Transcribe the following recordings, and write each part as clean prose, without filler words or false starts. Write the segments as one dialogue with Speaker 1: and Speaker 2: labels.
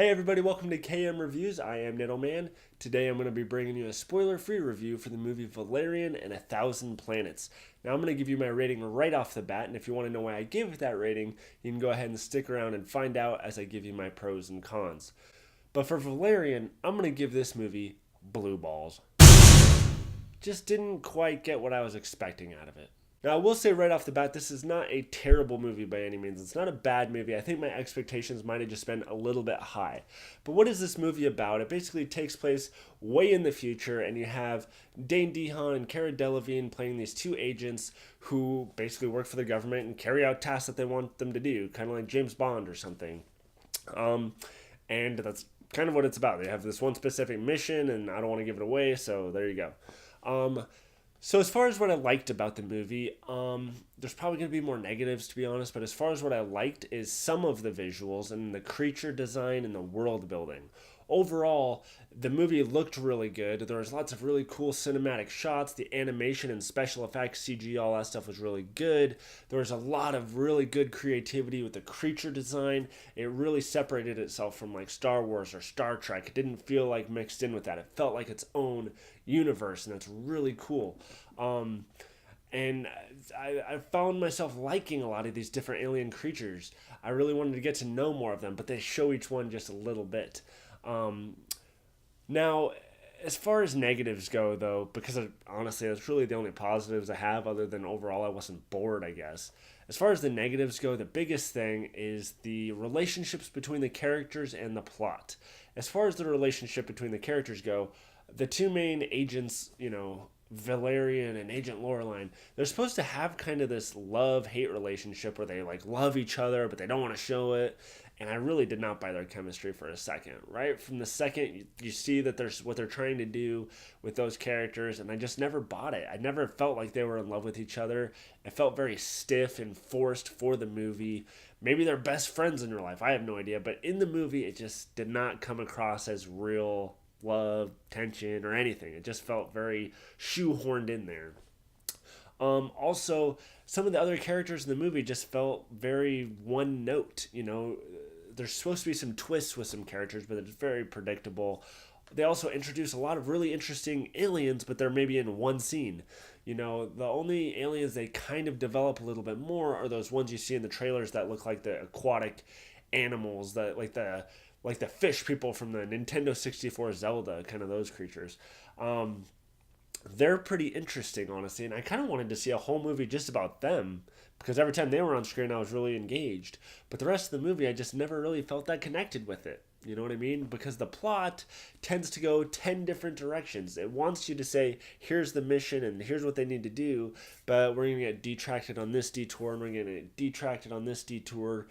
Speaker 1: Hey everybody, welcome to KM Reviews. I am Niddleman. Today I'm going to be bringing you a spoiler-free review for the movie Valerian and a Thousand Planets. Now I'm going to give you my rating right off the bat, and if you want to know why I give that rating, you can go ahead and stick around and find out as I give you my pros and cons. But for Valerian, I'm going to give this movie blue balls. Just didn't quite get what I was expecting out of it. Now, I will say right off the bat, this is not a terrible movie by any means. It's not a bad movie. I think my expectations might have just been a little bit high. But what is this movie about? It basically takes place way in the future, and you have Dane DeHaan and Cara Delevingne playing these two agents who basically work for the government and carry out tasks that they want them to do, kind of like James Bond or something. And that's kind of what it's about. They have this one specific mission, and I don't want to give it away, so there you go. So as far as what I liked about the movie, there's probably going to be more negatives, to be honest, but as far as what I liked is some of the visuals and the creature design and the world building. Overall, the movie looked really good. There was lots of really cool cinematic shots. The animation and special effects, CG, all that stuff was really good. There was a lot of really good creativity with the creature design. It really separated itself from like Star Wars or Star Trek. It didn't feel like mixed in with that. It felt like its own universe, and that's really cool. And I found myself liking a lot of these different alien creatures. I really wanted to get to know more of them, but they show each one just a little bit. Now, as far as negatives go, though, because honestly, that's really the only positives I have, other than overall I wasn't bored, I guess. As far as the negatives go, the biggest thing is the relationships between the characters and the plot. As far as the relationship between the characters go, the two main agents, Valerian and Agent Laureline, they're supposed to have kind of this love-hate relationship where they like love each other, but they don't want to show it. And I really did not buy their chemistry for a second. Right from the second you see that there's what they're trying to do with those characters, and I just never bought it. I never felt like they were in love with each other. It felt very stiff and forced for the movie. Maybe they're best friends in real life. I have no idea. But in the movie, it just did not come across as real love, tension, or anything. It just felt very shoehorned in there. Also, some of the other characters in the movie just felt very one note. There's supposed to be some twists with some characters, but it's very predictable. They also introduce a lot of really interesting aliens, but they're maybe in one scene. The only aliens they kind of develop a little bit more are those ones you see in the trailers that look like the aquatic animals, that like the fish people from the Nintendo 64 Zelda, kind of those creatures. They're pretty interesting, honestly, and I kind of wanted to see a whole movie just about them, because every time they were on screen, I was really engaged. But the rest of the movie, I just never really felt that connected with it. You know what I mean? Because the plot tends to go 10 different directions. It wants you to say, here's the mission and here's what they need to do, but we're going to get detracted on this detour and we're going to get detracted on this detour.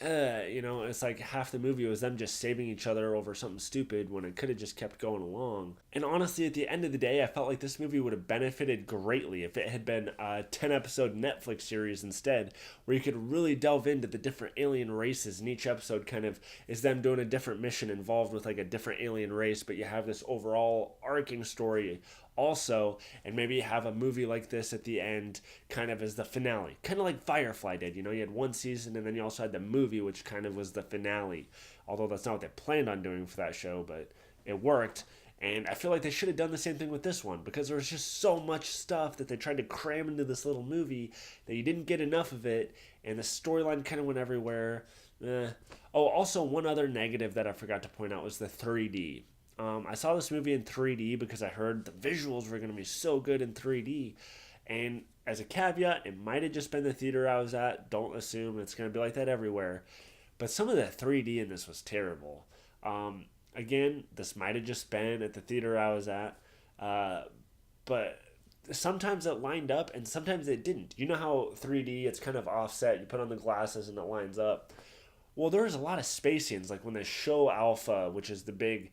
Speaker 1: It's like half the movie was them just saving each other over something stupid when it could have just kept going along. And honestly, at the end of the day, I felt like this movie would have benefited greatly if it had been a 10-episode Netflix series instead, where you could really delve into the different alien races, and each episode kind of is them doing a different mission involved with like a different alien race, but you have this overall arcing story also, and maybe have a movie like this at the end kind of as the finale, kind of like Firefly did. You had one season and then you also had the movie, which kind of was the finale, although that's not what they planned on doing for that show, but it worked. And I feel like they should have done the same thing with this one, because there was just so much stuff that they tried to cram into this little movie that you didn't get enough of it, and the storyline kind of went everywhere. Also, one other negative that I forgot to point out was the 3D. I saw this movie in 3D because I heard the visuals were going to be so good in 3D. And as a caveat, it might have just been the theater I was at. Don't assume it's going to be like that everywhere. But some of the 3D in this was terrible. Again, this might have just been at the theater I was at. But sometimes it lined up and sometimes it didn't. You know how 3D, it's kind of offset. You put on the glasses and it lines up. Well, there's a lot of space scenes, like when they show Alpha, which is the big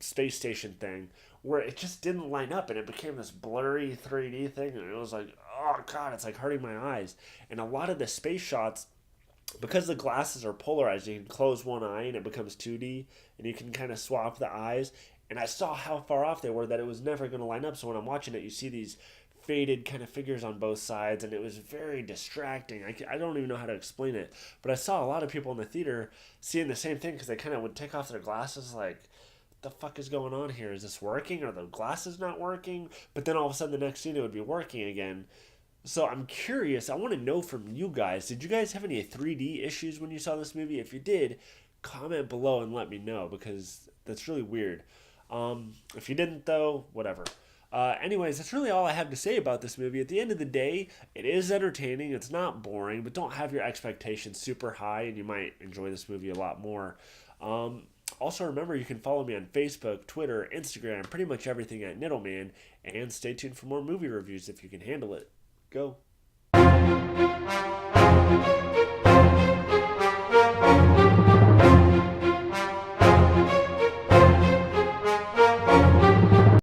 Speaker 1: space station thing, where it just didn't line up and it became this blurry 3D thing, and it was like, oh god, it's like hurting my eyes. And a lot of the space shots, because the glasses are polarized, you can close one eye and it becomes 2D, and you can kind of swap the eyes. And I saw how far off they were, that it was never going to line up. So when I'm watching it, you see these faded kind of figures on both sides, and it was very distracting. I don't even know how to explain it, but I saw a lot of people in the theater seeing the same thing because they kind of would take off their glasses like, the fuck is going on here? Is this working? Are the glasses not working? But then all of a sudden the next scene it would be working again. So I'm curious. I want to know from you guys. Did you guys have any 3D issues when you saw this movie? If you did, comment below and let me know because that's really weird. If you didn't though, whatever. Anyways, that's really all I have to say about this movie. At the end of the day, it is entertaining. It's not boring, but don't have your expectations super high, and you might enjoy this movie a lot more. Also, remember, you can follow me on Facebook, Twitter, Instagram, pretty much everything at Niddleman, and stay tuned for more movie reviews if you can handle it. Go.